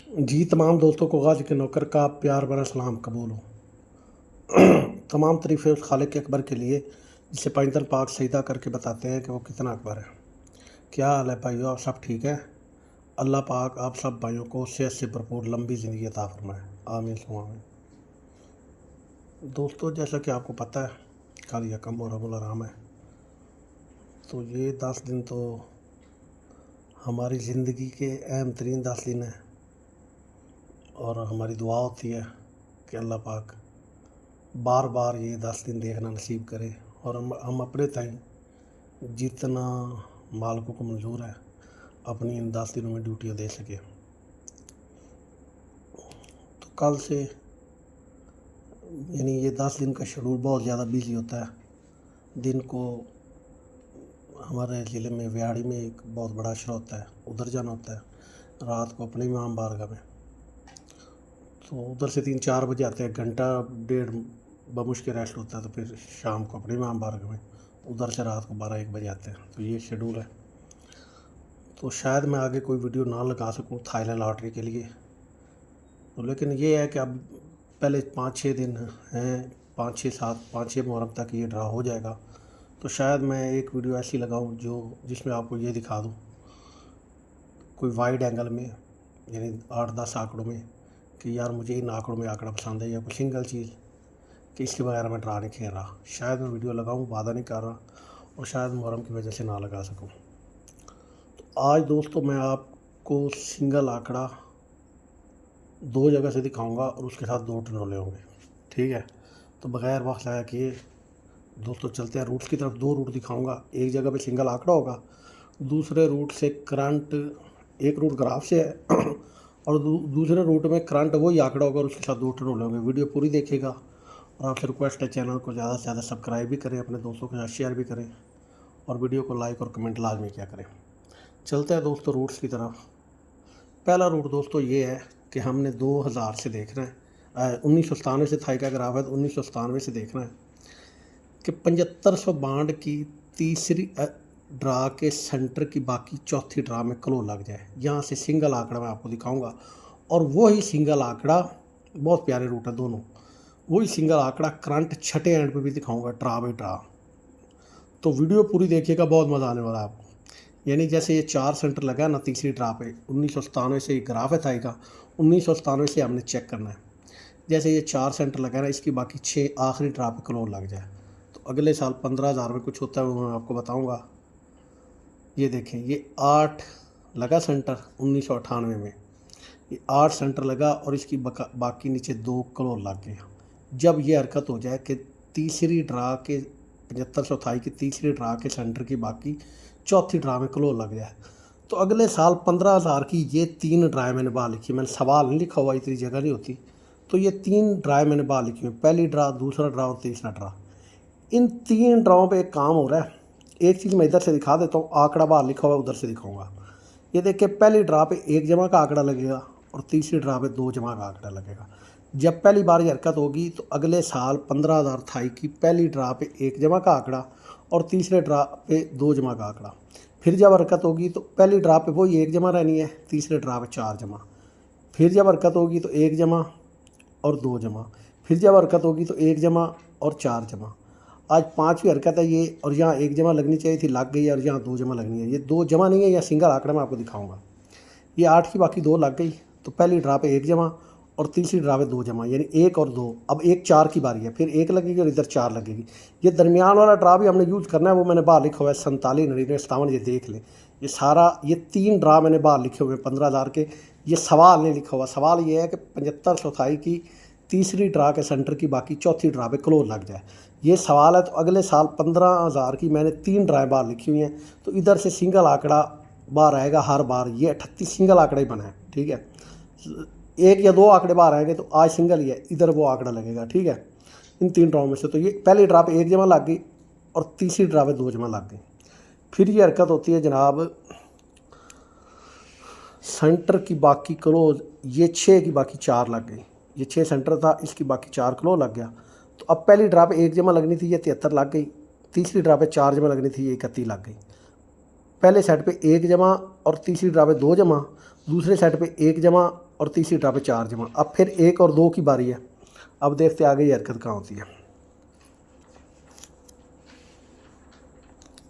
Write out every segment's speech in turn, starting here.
जी तमाम दोस्तों को गाज़ी के नौकर का प्यार भरा सलाम कबूल हो। तमाम तारीफ़ें उस खालिक अकबर के लिए जिसे पैंतन पाक सजदा करके बताते हैं कि वो कितना अकबर है। क्या हाल है भाइयों, आप सब ठीक है? अल्लाह पाक आप सब भाइयों को सेहत से भरपूर लंबी ज़िंदगी अता फरमाए, आमीन सुम्मा आमीन। दोस्तों, जैसा कि आपको पता है कल यकम मुहर्रम हराम है, तो ये 10 दिन तो हमारी ज़िंदगी के अहम तरीन 10 दिन हैं और हमारी दुआ होती है कि अल्लाह पाक बार बार ये 10 दिन देखना नसीब करे और हम अपने टाइम जितना मालिकों को मंजूर है अपनी इन 10 दिनों में ड्यूटियाँ दे सके। तो कल से यानी ये 10 दिन का शेड्यूल बहुत ज़्यादा बिजी होता है। दिन को हमारे ज़िले में व्याड़ी में एक बहुत बड़ा अशरा होता है, उधर जाना होता है। रात को अपने इमाम बारगाह में, तो उधर से 3-4 बजे आते हैं, घंटा डेढ़ बमुश्किल रेस्ट होता है। तो फिर शाम को अपने इमाम बारगाह में, उधर से रात को 12-1 बजे आते हैं। तो ये शेड्यूल है। तो शायद मैं आगे कोई वीडियो ना लगा सकूं थाईलैंड लॉटरी के लिए, तो लेकिन ये है कि अब पहले 5-6 दिन हैं, 5-6 मुहर्रम तक ये ड्रा हो जाएगा। तो शायद मैं एक वीडियो ऐसी लगाऊं जिसमें आपको ये दिखा दूं कोई वाइड एंगल में, यानी 8-10 आंकड़ों में, कि यार मुझे इन आंकड़ों में आंकड़ा पसंद है, या कोई सिंगल चीज़ कि इसके बगैर मैं ड्रा नहीं खेल रहा। शायद मैं वीडियो लगाऊं, वादा नहीं कर रहा, और शायद मुहर्रम की वजह से ना लगा सकूं। तो आज दोस्तों मैं आपको सिंगल आंकड़ा 2 जगह से दिखाऊंगा और उसके साथ 2 टनोले होंगे, ठीक है? तो बगैर वक्त लगा के दोस्तों चलते हैं रूट्स की तरफ। 2 रूट दिखाऊंगा, एक जगह पे सिंगल आंकड़ा होगा, दूसरे रूट से करंट, एक रूट ग्राफ से है और दूसरे रूट में करंट वही आंकड़ा होगा और उसके साथ 2 टनोले होंगे। वीडियो पूरी देखिएगा और आपसे रिक्वेस्ट है चैनल को ज़्यादा से ज़्यादा सब्सक्राइब भी करें, अपने दोस्तों के साथ शेयर भी करें और वीडियो को लाइक और कमेंट लाजमी क्या करें। चलते हैं दोस्तों रूट्स की तरफ। पहला रूट दोस्तों ये है कि हमने 2000 से देखना है, 1997 से थाई का ग्राफ है, तो 1997 से देखना है कि 7500 बांड की तीसरी ड्रा के सेंटर की बाकी चौथी ड्रा में क्लो लग जाए। यहाँ से सिंगल आंकड़ा मैं आपको दिखाऊंगा और वही सिंगल आंकड़ा, बहुत प्यारे रूट है दोनों, वही सिंगल आंकड़ा करंट छठे एंड पे भी दिखाऊंगा ड्रा बाई ड्रा। तो वीडियो पूरी देखिएगा, बहुत मज़ा आने वाला है आपको। यानी जैसे ये 4 सेंटर लगा है ना तीसरी ड्रा पे, 1997 से ये ग्राफ है थाई का, 1997 से हमने चेक करना है। जैसे ये 4 सेंटर लगा है ना, इसकी बाकी 6 आखिरी ड्रा पे क्लोज लग जाए तो अगले साल 15,000 में कुछ होता है, वो मैं आपको बताऊंगा। ये देखें, ये 8 लगा सेंटर 1998 में, ये 8 सेंटर लगा और इसकी बाकी नीचे 2 क्लोज लग गए। जब ये हरकत हो जाए कि तीसरी ड्रा के 7500 थाई की तीसरी ड्रा के सेंटर की बाकी चौथी ड्रा में क्लोज लग जाए, तो अगले साल 15,000 की ये 3 ड्राई मैंने बाहर लिखी। मैंने सवाल नहीं लिखा हुआ, इतनी जगह नहीं होती, तो ये 3 ड्राई मैंने बाहर लिखी हुई, पहली ड्रा, दूसरा ड्रा और तीसरा ड्रा। इन 3 ड्राओं पे एक काम हो रहा है। एक चीज़ मैं इधर से दिखा देता हूँ, आंकड़ा बाहर लिखा हुआ है, उधर से दिखाऊंगा। ये देखिए, पहली ड्रा पे 1 जमा का आंकड़ा लगेगा और तीसरी ड्रा पे 2 जमा का आंकड़ा लगेगा। जब पहली बार ये हरकत होगी तो अगले साल 15,000 थाई की पहली ड्रा पे 1 जमा का आंकड़ा और तीसरे ड्रा पे 2 जमा का आंकड़ा। फिर जब हरकत होगी तो पहली ड्रा पे वही 1 जमा रहनी है, तीसरे ड्रा पे 4 जमा। फिर जब हरकत होगी तो 1 जमा और 2 जमा। फिर जब हरकत होगी तो 1 जमा और 4 जमा। आज 5वीं हरकत है ये, और यहाँ 1 जमा लगनी चाहिए थी, लग गई है, और यहाँ 2 जमा लगनी है। ये 2 जमा नहीं है, यह सिंगल आंकड़ा मैं आपको दिखाऊंगा। ये 8 की बाकी 2 लग गई, तो पहली ड्रा पे 1 जमा और तीसरी ड्रा पे 2 जमा, यानी 1 और 2। अब 1 4 की बारी है, फिर 1 लगेगी और इधर 4 लगेगी। ये दरमियान वाला ड्रा भी हमने यूज़ करना है, वो मैंने बाहर लिखा हुआ है 47, 99, 57। ये देख लें, ये सारा, ये 3 ड्रा मैंने बाहर लिखे हुए हैं 15,000 के। ये सवाल नहीं लिखा हुआ, सवाल ये है कि 7500 थाई की तीसरी ड्रा के सेंटर की बाकी चौथी ड्रा पे क्लोज लग जाए, ये सवाल है। तो अगले साल 15,000 की मैंने 3 ड्राएँ बाहर लिखी हुई हैं, तो इधर से सिंगल आंकड़ा बाहर आएगा हर बार। ये 38 सिंगल आंकड़ा ही बना है, ठीक है? 1 या 2 आंकड़े बाहर आएंगे तो आज सिंगल ही है, इधर वो आंकड़ा लगेगा, ठीक है? इन 3 ड्राओं में से तो ये पहली ड्रा पे 1 जमा लग गई और तीसरी ड्रा पे 2 जमा लग गई। फिर ये हरकत होती है जनाब, सेंटर की बाकी क्लोज, ये 6 की बाकी 4 लग गई। ये 6 सेंटर था, इसकी बाकी 4 क्लोज लग गया। तो अब पहली ड्रा पे 1 जमा लगनी थी, ये 73 लग गई। तीसरी ड्रा पे 4 जमा लगनी थी, ये 31 लग गई। पहले सेट पे 1 जमा और तीसरी ड्रा पे 2 जमा, दूसरे सेट पे 1 जमा और तीसरी ड्रा पे 4 जमा। अब फिर 1 और 2 की बारी है। अब देखते आगे ये हरकत कहाँ होती है।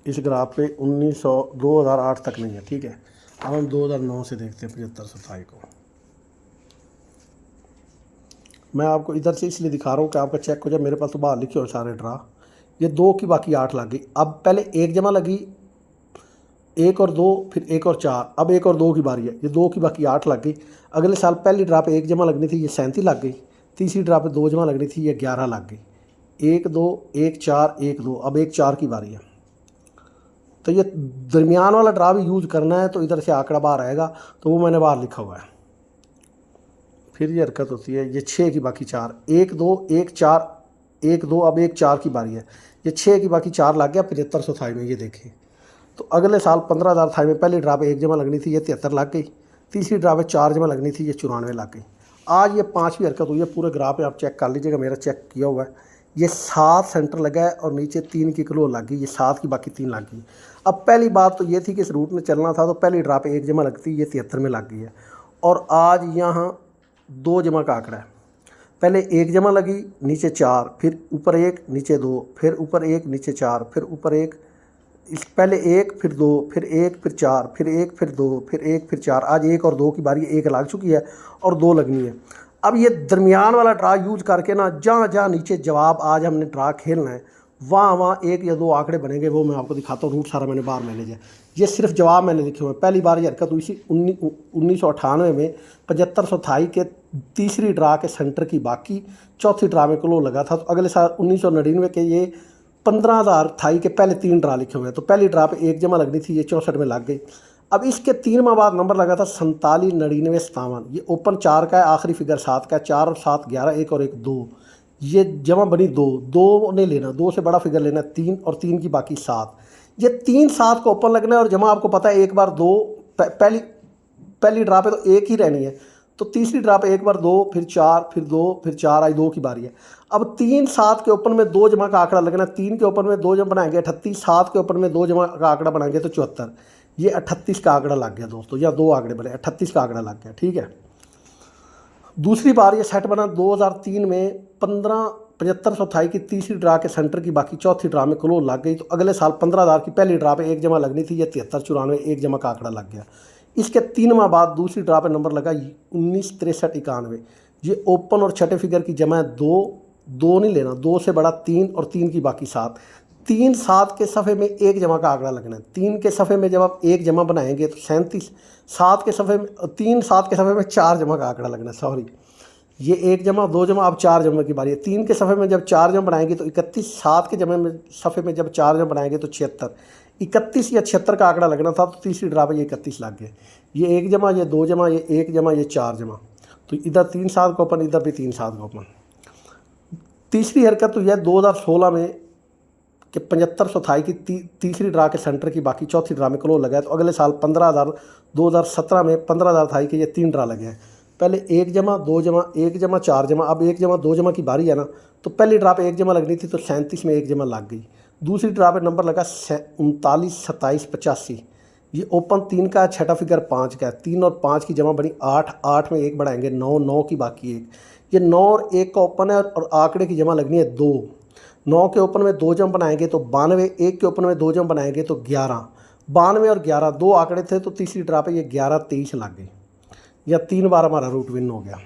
इस ग्राफ पे 2008 तक नहीं है, ठीक है। अब हम 2009 से देखते हैं 7528 को। मैं आपको इधर से इसलिए दिखा रहा हूँ कि आपका चेक हो जाए। मेरे पास तो बाहर लिखे हो सारे ड्रा। ये 2 की बाकी 8 लग गई। अब पहले 1 जमा लगी, 1 और 2, फिर 1 और 4। अब 1 और 2 की बारी है। ये 2 की बाकी 8 लग गई। अगले साल पहली ड्रा पे 1 जमा लगनी थी, ये 37 लग गई। तीसरी ड्रा पे 2 जमा लगनी थी, ये 11 लग गई। 1 2 1 4 1 2। अब 1 4 की बारी है। तो ये दरमियान वाला ड्रा भी यूज़ करना है, तो इधर से आंकड़ा बाहर आएगा, तो वो मैंने बाहर लिखा हुआ है। फिर ये हरकत होती है। ये 6 की बाकी 4, 1 2 1 4 1 2। अब 1 4 की बारी है। ये 6 की बाकी 4 लग गया 7528 में। ये देखें, तो अगले साल 15,028 में पहली ड्रा पे 1 जमा लगनी थी, ये 73 लग गई। तीसरी ड्रा पे 4 जमा लगनी थी, ये 94 लग गई। आज ये 5वीं हरकत हुई है। पूरे ग्राफ में आप चेक कर लीजिएगा, मेरा चेक किया हुआ है। ये 7 सेंटर लगा है और नीचे 3 की क्लो लग गई। ये 7 की बाकी 3 लग गई। अब पहली बात तो ये थी कि इस रूट में चलना था, तो पहली ड्रा पे 1 जमा लगती, ये 73 में लग गई है। और आज यहाँ 2 जमा का आंकड़ा है। पहले 1 जमा लगी, नीचे 4, फिर ऊपर 1 नीचे 2, फिर ऊपर 1 नीचे 4, फिर ऊपर 1, इस पहले 1 फिर 2 फिर 1 फिर 4 फिर 1 फिर 2 फिर 1 फिर 4। आज 1 और 2 की बारी, 1 लग चुकी है और 2 लगनी है। अब ये दरमियान वाला ड्रा यूज़ करके ना, जहाँ जहाँ नीचे जवाब आज हमने ड्रा खेलना है, वहाँ 1 या 2 आंकड़े बनेंगे। वो मैं आपको दिखाता हूँ। रूट सारा मैंने बाहर मैनेज है। ये सिर्फ जवाब मैंने लिखे हुए हैं। पहली बार ये हरकत हुई थी 1998 में 7528 के तीसरी ड्रा के सेंटर की बाकी, चौथी ड्रा में क्लो लगा था। तो अगले साल 1999 के ये 15,028 के पहले 3 ड्रा लिखे हुए हैं। तो पहली ड्रा पे 1 जमा लगनी थी, ये 64 में लग गई। अब इसके 3 माह बाद नंबर लगा था 47 99 57। ये ओपन 4 का है, आखिरी फिगर 7 का है। 4 और 7 11, 1 और 1 2। ये जमा बनी 2 2 नहीं लेना, 2 से बड़ा फिगर लेना 3 और 3 की बाकी 7। ये 3 7 को ओपन लगना है और जमा आपको पता है 1 बार 2। पहली ड्रा पे तो 1 ही रहनी है। तो तीसरी ड्रा पे 1 बार 2, फिर 4, फिर 2, फिर 4। आज 2 की बारी है। अब 3 7 के ओपन में 2 जमा का आंकड़ा लगना। 3 के ओपन में 2 जमा बनाएंगे 38, 7 के ओपन में 2 जमा का आंकड़ा बनाएंगे तो 74। ये 38 का आंकड़ा लग गया दोस्तों, या 2 आंकड़े बने, 38 का आंकड़ा लग गया, ठीक है। दूसरी बार ये सेट बना 2003 में 7528 की तीसरी ड्रा के सेंटर की बाकी, चौथी ड्रा में क्लो लग गई। तो अगले साल 15,000 की पहली ड्रा पे 1 जमा लगनी थी, ये 73 94 1 जमा का आंकड़ा लग गया। इसके 3 माह बाद दूसरी ड्रा पे नंबर लगा 19 63 91। ये ओपन और छठे फिगर की जमा है 2 2 नहीं लेना, 2 से बड़ा 3 और 3 की बाकी 7। 3 7 के सफ़े में 1 जमा का आंकड़ा लगना है। 3 के सफ़े में जब आप 1 जमा बनाएंगे तो 37। 7 के सफ़े में 3 7 के सफ़े में 4 जमा का आंकड़ा लगना है, सॉरी। ये 1 जमा 2 जमा, अब 4 जमा की बारी है। 3 के सफ़े में जब 4 जमा बनाएंगे तो 31। 7 के जमे में सफ़े में जब 4 जमा बनाएंगे तो 76। 31 या 76 का आंकड़ा लगना था, तो तीसरी ड्रा पे ये 31 लग गए। ये 1 जमा, ये 2 जमा, ये 1 जमा, ये 4 जमा। तो इधर 3 7 का ओपन, इधर भी 3 7 का ओपन। तीसरी हरकत तो यह 2016 में कि 7528 की तीसरी ड्रा के सेंटर की बाकी, चौथी ड्रा में क्लो लगा है। तो अगले साल 15,000 2017 में 15,028 के ये 3 ड्रा लगे हैं। पहले 1 जमा 2 जमा 1 जमा 4 जमा। अब 1 जमा 2 जमा की बारी है ना, तो पहली ड्रा पे 1 जमा लगनी थी, तो 37 में 1 जमा लग गई। दूसरी ड्रा पे नंबर लगा 39 27 85। ये ओपन 3 का है, छठा फिगर 5 का है। 3 और 5 की जमा बनी 8 8 में 1 बढ़ाएंगे 9 9 की बाकी 1। ये 9 और 1 का ओपन है और आंकड़े की जमा लगनी है 2। 9 के ओपन में 2 जम बनाएंगे तो 92। 1 के ओपन में 2 जम बनाएंगे तो 11। 92 और 11 2 आंकड़े थे, तो तीसरी ड्रा पे ये 11 23 लग गई। या 3 बार हमारा रूट विन हो गया।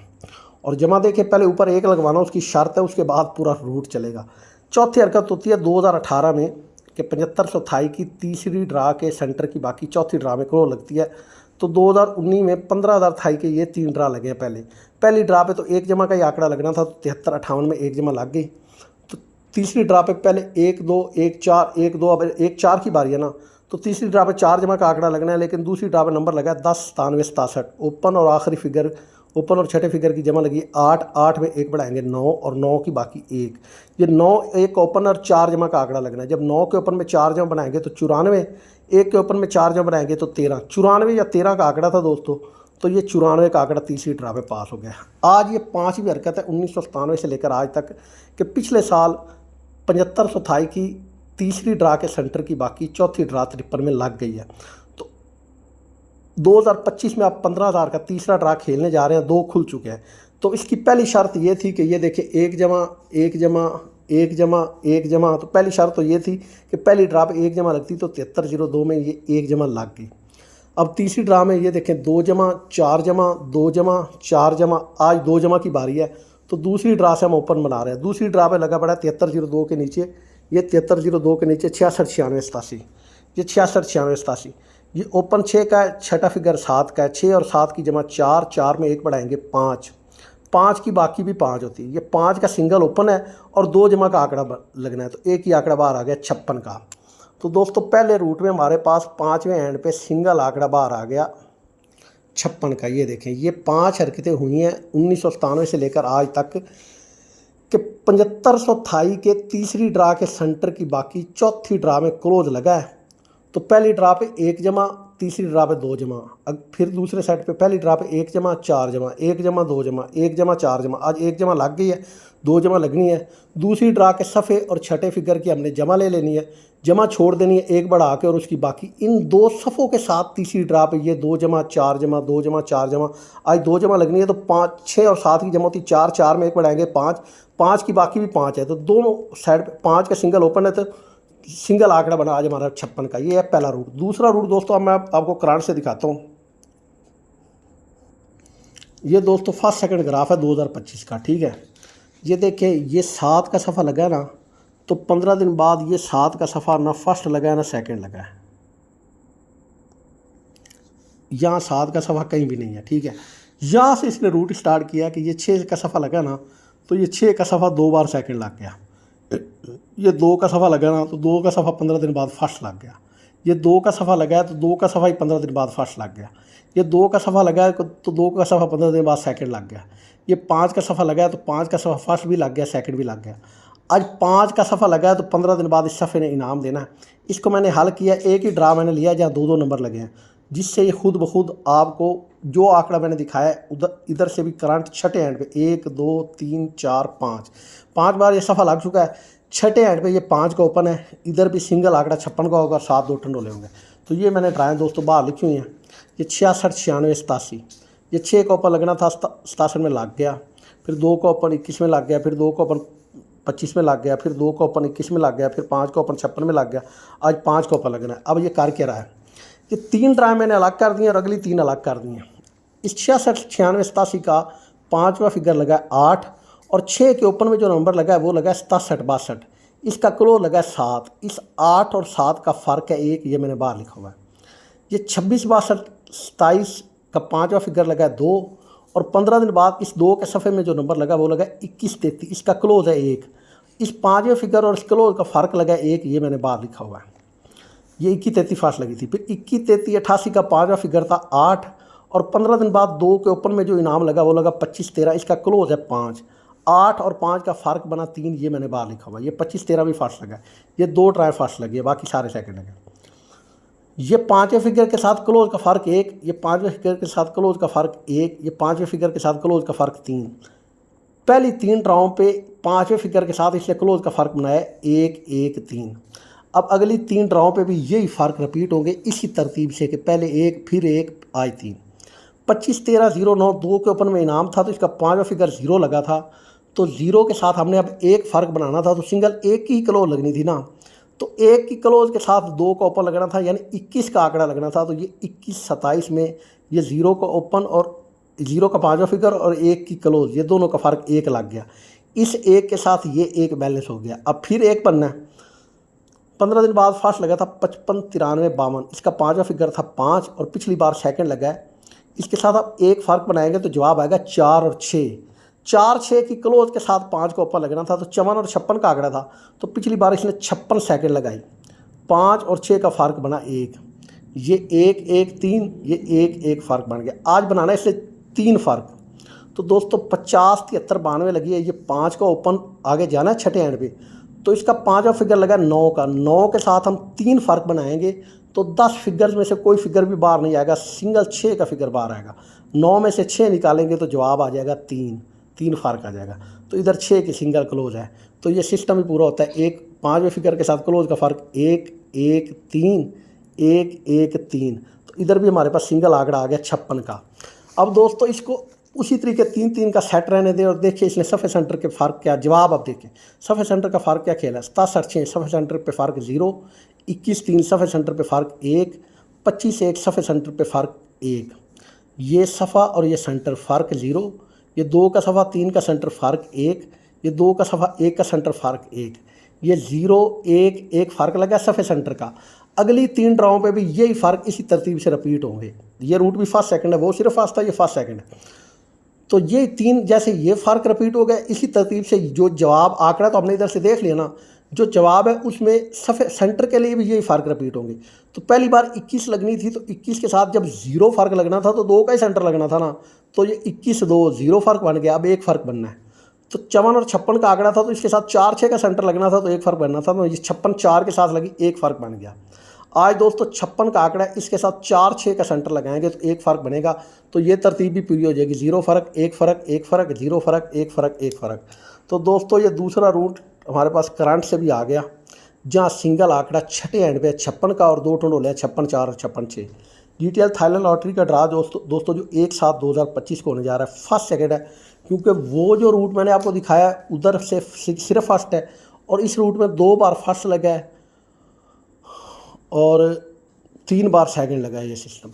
और जमा देखिए, पहले ऊपर 1 लगवाना उसकी शर्त है, उसके बाद पूरा रूट चलेगा। चौथी हरकत होती है 2018 में कि 7528 की तीसरी ड्रा के सेंटर की बाकी, चौथी ड्रा में क्लो लगती है। तो 2019 में 15,028 के ये 3 ड्रा लगे हैं। पहली ड्रा पे तो 1 जमा का ही आंकड़ा लगना था, तो 73 58 में 1 जमा लग गई। तो तीसरी ड्रा पे पहले 1 2 1 4 1 2, अब 1 4 की बारी है ना, तो तीसरी ड्रा पे 4 जमा का आंकड़ा लगना है। लेकिन दूसरी ड्रा पे नंबर लगा 10 97 67। ओपन और आखिरी फिगर, ओपन और छठे फिगर की जमा लगी 8 8 में 1 बढ़ाएंगे 9 और 9 की बाकी 1। ये 9 1 ओपन और 4 जमा का आंकड़ा लगना है। जब 9 के ओपन में 4 जमा बनाएंगे तो 94। 1 के ओपन में 4 जमा बनाएंगे तो 13। 94 या 13 का आंकड़ा था दोस्तों, तो ये 94 का आंकड़ा तीसरी ड्रा पे पास हो गया। आज ये 5वीं हरकत है 1997 से लेकर आज तक कि पिछले साल 7528 की तीसरी ड्रा के सेंटर की बाकी, चौथी ड्रा 53 में लग गई है। तो 2025 में आप 15,000 का तीसरा ड्रा खेलने जा रहे हैं, 2 खुल चुके हैं। तो इसकी पहली शर्त ये थी कि ये देखिए 1 जमा 1 जमा 1 जमा 1 जमा, तो पहली शर्त तो ये थी कि पहली ड्रा पे 1 जमा लगती तो 7302 में ये 1 जमा लग गई। अब तीसरी ड्रा में ये देखें 2 जमा 4 जमा 2 जमा 4 जमा, आज 2 जमा की बारी है। तो दूसरी ड्रा से हम ओपन बना रहे हैं। दूसरी ड्रा पे लगा पड़ा है 7302 के नीचे, ये 7302 के नीचे 66 96 87, ये 66 96 87, ये ओपन 6 का है, छठा फिगर 7 का है, 6 और 7 की जमा 4, 4 में 1 बढ़ाएंगे 5, 5 की बाकी भी 5 होती है। ये 5 का सिंगल ओपन है और 2 जमा का आंकड़ा लगना है, तो एक ही आंकड़ा बाहर आ गया 56 का। तो दोस्तों पहले रूट में हमारे पास 5वें एंड पे सिंगल आंकड़ा बाहर आ गया 56 का। ये देखें, ये 5 हरकतें हुई हैं 1997 से लेकर आज तक कि 7528 के तीसरी ड्रा के सेंटर की बाकी चौथी ड्रा में क्लोज लगा है। तो पहली ड्रा पे 1 जमा, तीसरी ड्रा पे 2 जमा, अब फिर दूसरे साइड पे पहली ड्रा पे 1 जमा 4 जमा, 1 जमा 2 जमा, 1 जमा 4 जमा, आज 1 जमा लग गई है, 2 जमा लगनी है। दूसरी ड्रा के सफ़े और छठे फिगर की हमने जमा ले लेनी है, जमा छोड़ देनी है 1 बढ़ा के, और उसकी बाकी इन 2 सफ़ों के साथ तीसरी ड्रा पे ये 2 जमा 4 जमा 2 जमा 4 जमा, आज 2 जमा लगनी है। तो 5 6 और 7 की जमा होती 4, 4 में 1 बढ़ाएंगे 5, 5 की बाकी भी 5 है। तो दोनों साइड पे 5 का सिंगल ओपन है, तो सिंगल आंकड़ा बना आज हमारा 56 का। ये है पहला रूट। दूसरा रूट दोस्तों अब मैं आपको करंट से दिखाता हूँ। ये दोस्तों फर्स्ट सेकंड ग्राफ है 2025 का, ठीक है। ये देखें, ये 7 का सफ़ा लगा है ना, तो 15 दिन बाद ये 7 का सफ़ा ना फर्स्ट लगा है ना सेकंड लगा है, यहाँ 7 का सफ़ा कहीं भी नहीं है, ठीक है। यहाँ से इसने रूट स्टार्ट किया कि ये 6 का सफ़ा लगा ना, तो ये 6 का सफ़ा 2 बार सेकंड लग गया। ये 2 का सफ़ा लगा ना, तो 2 का सफ़ा 15 दिन बाद फर्स्ट लग गया। ये 2 का सफ़ा लगा है, तो 2 का सफ़ा ही 15 दिन बाद फर्स्ट लग गया। ये 2 का सफ़ा लगा है, तो 2 का सफ़ा 15 दिन बाद सेकंड लग गया। ये 5 का सफ़ा लगा है, तो 5 का सफ़ा फर्स्ट भी लग गया, सेकंड भी लग गया। आज 5 का सफ़ा लगा है, तो 15 दिन बाद इस सफ़े ने इनाम देना है। इसको मैंने हल किया, एक ही ड्रा मैंने लिया जहाँ 2-2 नंबर लगे हैं, जिससे ये खुद ब खुद आपको जो आंकड़ा मैंने दिखाया है उधर इधर से भी करंट छठे एंड पे 1 2 3 4 5 बार ये सफ़ा लग चुका है। छठे एंड पे ये 5 का ओपन है, इधर भी सिंगल आंकड़ा 56 का होगा, 7 2 टंडोले होंगे। तो ये मैंने ड्राएँ दोस्तों बाहर लिखी हुई हैं। ये 66 96 87, ये 6 का ओपन लगना था 67 में लग गया, फिर 2 का ओपन 21 में लग गया, फिर 2 का ओपन 25 में लग गया, फिर 2 का ओपन 21 में लग गया, फिर 5 का ओपन 56 में लग गया। आज 5 का ओपन लगना है। अब ये कर क्या रहा है, ये 3 ड्राए मैंने अलग कर दी और अगली 3 अलग कर दी हैं। इस 66 96 87 का 5वां फिगर लगा है 8, और 6 के ओपन में जो नंबर लगा है वो लगा है 67 62, इसका क्लोज लगा है 7। इस 8 और 7 का फ़र्क है 1, ये मैंने बाहर लिखा हुआ है। ये 26 62 27 का 5वां फिगर लगा है 2, और 15 दिन बाद इस 2 के सफ़े में जो नंबर लगा वो लगा 21 33, इसका क्लोज है 1। इस 5वें फिगर और इस क्लोज का फ़र्क लगा 1, ये मैंने बाहर लिखा हुआ है। ये 21 33 फास्ट लगी थी। फिर 21 33 88 का 5वां फिगर था 8, और 15 दिन बाद 2 के ओपन में जो इनाम लगा वो लगा 25 13, इसका क्लोज है 5। 8 और 5 का फ़र्क बना 3, ये मैंने बाहर लिखा हुआ। ये 25 13 भी फास्ट लगा है। ये 2 ट्राई फास्ट लगी है, बाकी सारे सेकंड लगे। ये 5वें फिगर के साथ क्लोज का फ़र्क 1, ये 5वें फिगर के साथ क्लोज का फ़र्क 1, ये 5वें फिगर के साथ क्लोज का फ़र्क 3। पहली 3 ड्राओं पे 5वें फिगर के साथ इसलिए क्लोज का फ़र्क बनाया 1 1 3। अब अगली 3 ड्राओं पे भी यही फ़र्क रिपीट होंगे इसी तरतीब से कि पहले 1 फिर 1 आज 3। 25 13 0 9 2 के ओपन में इनाम था, तो इसका 5वां फिगर 0 लगा था, तो 0 के साथ हमने अब 1 फ़र्क बनाना था, तो सिंगल 1 की क्लोज लगनी थी ना, तो 1 की क्लोज के साथ 2 का ओपन लगना था, यानी 21 का आंकड़ा लगना था। तो ये 21 27 में ये 0 का ओपन और 0 का 5वां फिगर और 1 की क्लोज, ये दोनों का फ़र्क 1 लग गया। इस 1 के साथ ये 1 बैलेंस हो गया। अब फिर 1 बनना है। 15 दिन बाद फर्स्ट लगा था 55 93 52, इसका 5वां फिगर था 5, और पिछली बार सेकंड लगा है। इसके साथ आप 1 फ़र्क बनाएंगे तो जवाब आएगा 4 और 6। 4 6 की क्लोज के साथ 5 का ऊपर लगना था, तो 54 और 56 का आंकड़ा था, तो पिछली बार इसने 56 सेकंड लगाई। 5 और 6 का फ़र्क बना 1, ये 1 1 3, ये 1 1 फ़र्क बन गया। आज बनाना है इससे 3 फ़र्क। तो दोस्तों 50 73 92 लगी है। ये 5 का ओपन आगे जाना है छठे एंड पे, तो इसका 5वां फिगर लगा 9 का। 9 के साथ हम 3 फ़र्क बनाएंगे तो 10 फिगर्स में से कोई फिगर भी बाहर नहीं आएगा, सिंगल 6 का फिगर बाहर आएगा। 9 में से 6 निकालेंगे तो जवाब आ जाएगा 3 फ़र्क आ जाएगा। तो इधर 6 की सिंगल क्लोज है, तो ये सिस्टम ही पूरा होता है। एक 5वें फिगर के साथ क्लोज का फ़र्क 1 1 3 1 1 3। तो इधर भी हमारे पास सिंगल आंकड़ा आ गया 56 का। अब दोस्तों इसको उसी तरीके 3-3 का सेट रहने दें और देखिए इसने सफ़े सेंटर के फ़र्क क्या जवाब। अब देखिए सफ़े सेंटर का फ़र्क क्या खेला, 67-6 सफ़े सेंटर पे फ़र्क 0, 21-3 सफ़े सेंटर पे फ़र्क 1, 25-1 सफ़े सेंटर पे फ़र्क 1। ये सफ़ा और ये सेंटर फ़र्क 0, ये 2 का सफ़ा 3 का सेंटर फ़र्क 1, ये 2 का सफ़ा 1 का सेंटर फ़र्क 1, ये 0 1 1 फ़र्क लगा सफ़े सेंटर का। अगली 3 ड्राओं पे भी यही फ़र्क इसी तरतीब से रिपीट होंगे। ये रूट भी फर्स्ट सेकंड है, वो सिर्फ फर्स्ट था, ये फर्स्ट सेकंड है। तो ये 3 जैसे ये फ़र्क रिपीट हो गया, इसी तरतीब से जो जवाब आंकड़ा तो हमने इधर से देख लिया ना, जो जवाब है उसमें सफ़े सेंटर के लिए भी यही फ़र्क रिपीट होंगे। तो पहली बार 21 लगनी थी, तो 21 के साथ जब 0 फ़र्क लगना था तो 2 का ही सेंटर लगना था ना, तो ये 21 2 0 फ़र्क बन गया। अब 1 फ़र्क बनना है। तो 54 और 56 का आंकड़ा था, तो इसके साथ 4-6 का सेंटर लगना था, तो 1 फ़र्क बनना था। तो ये 56 4 के साथ लगी, 1 फ़र्क बन गया। आज दोस्तों 56 का आंकड़ा है, इसके साथ 4-6 का सेंटर लगाएंगे तो 1 फ़र्क बनेगा। तो ये तरतीब भी पूरी हो जाएगी, 0 फ़र्क 1 फ़र्क 1 फ़र्क 0 फ़र्क 1 फ़र्क 1 फ़र्क। तो दोस्तों ये दूसरा रूट हमारे पास करंट से भी आ गया, जहाँ सिंगल आंकड़ा छठे एंड पे 56 का और 2 टंडोले हैं 56 4 और 56 6। जीटीएल थाईलैंड लॉटरी का ड्रा दोस्तों जो 1/7/2025 को होने जा रहा है, फर्स्ट सेकंड है, क्योंकि वो जो रूट मैंने आपको दिखाया है उधर से सिर्फ फर्स्ट है, और इस रूट में 2 बार फर्स्ट लगा है और 3 बार सेकंड लगा है ये सिस्टम।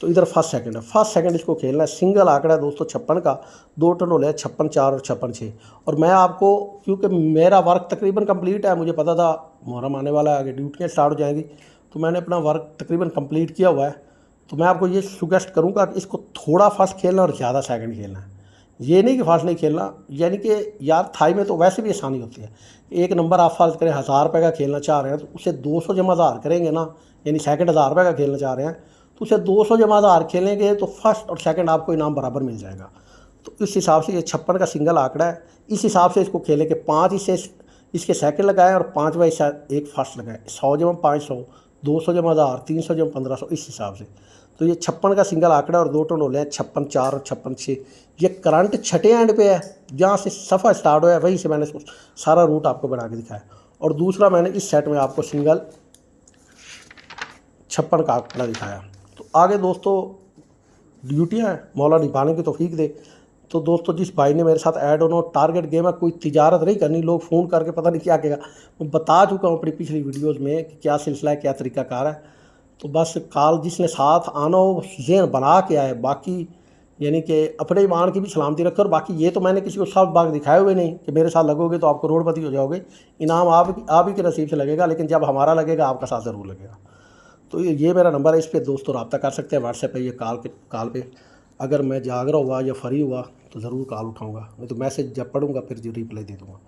तो इधर फर्स्ट सेकंड है, फर्स्ट सेकंड इसको खेलना है। सिंगल आंकड़ा है दोस्तों 56 का, 2 टंडोले हैं 56 4 और 56 6। और मैं आपको, क्योंकि मेरा वर्क तकरीबन कंप्लीट है, मुझे पता था मुहर्रम आने वाला है, आगे ड्यूटियाँ स्टार्ट हो जाएंगी, तो मैंने अपना वर्क तकरीबन कंप्लीट किया हुआ है। तो मैं आपको ये सुजेस्ट करूँगा कि इसको थोड़ा फास्ट खेलना और ज़्यादा सेकंड खेलना है। ये नहीं कि फास्ट नहीं खेलना, यानी कि यार थाई में तो वैसे भी आसानी होती है। एक नंबर आप फास्ट करें, 1000 रुपये का खेलना चाह रहे हैं, तो उसे 200 जमा 1000 करेंगे ना, यानी सेकंड 1000 रुपये का खेलना चाह रहे हैं, तो उसे 200 जमा 1000 खेलेंगे तो फर्स्ट और सेकंड आपको इनाम बराबर मिल जाएगा। तो इस हिसाब से ये 56 का सिंगल आंकड़ा है, इस हिसाब से इसको खेलें कि 5 इसके सेकंड लगाएं और 5वां हिस्सा एक फर्स्ट लगाएं। 100 जमा 500, 200 जमा 1000, 300 जमा 1500, इस हिसाब से। तो ये 56 का सिंगल आंकड़ा और 2 टंडोले हैं 56 4 और 56 6। ये करंट छठे एंड पे है, जहाँ से सफ़ा स्टार्ट हुआ है वहीं से मैंने सारा रूट आपको बना के दिखाया। और दूसरा मैंने इस सेट में आपको सिंगल 56 का आंकड़ा दिखाया। तो आगे दोस्तों ड्यूटियाँ हैं, मौला निभाने की तौफीक दे। तो दोस्तों जिस भाई ने मेरे साथ ऐड होना, टारगेट गेम है, कोई तिजारत नहीं करनी, लोग फ़ोन करके पता नहीं क्या कहेगा। मैं बता चुका हूँ अपनी पिछली वीडियोज़ में कि क्या सिलसिला है, क्या तरीक़ाकार है। तो बस कॉल जिसने साथ आना हो जहन बना के आए, बाकी यानी कि अपने ईमान की भी सलामती रखे। और बाकी ये तो मैंने किसी को सब बाग दिखाए हुए नहीं कि मेरे साथ लगोगे तो आपको रोडपति हो जाओगे, इनाम आप ही के नसीब से लगेगा, लेकिन जब हमारा लगेगा आपका साथ ज़रूर लगेगा। तो ये मेरा नंबर है, इस पर दोस्तों रब्ता कर सकते हैं व्हाट्सएप पे, ये कॉल पे। अगर मैं जागरा हुआ या फ्री हुआ तो ज़रूर कॉल उठाऊँगा, नहीं तो मैसेज जब पढ़ूँगा फिर जो रिप्लाई दे दूँगा।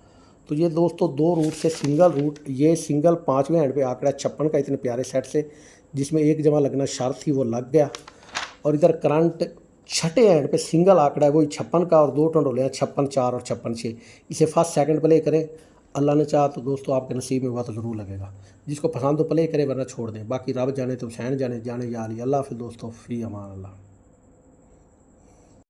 तो ये दोस्तों 2 रूट से सिंगल रूट, ये सिंगल 5वें एंड पे आंकड़ा 56 का इतने प्यारे सेट से, जिसमें 1 जमा लगना शर्त थी वो लग गया। और इधर करंट छठे एंड पे सिंगल आंकड़ा है वही 56 का और 2 टंडोले हैं 56 4 और 56 6। इसे फर्स्ट सेकंड प्ले करें, अल्लाह ने चाहा तो दोस्तों आपके नसीब में हुआ तो ज़रूर लगेगा। जिसको पसंद हो प्ले करे, वरना छोड़ दें। बाकी रब जाने तो हुसैन जाने, जाने या अली। अल्लाह हाफ़िज़ दोस्तों, फ़ी अमान अल्लाह।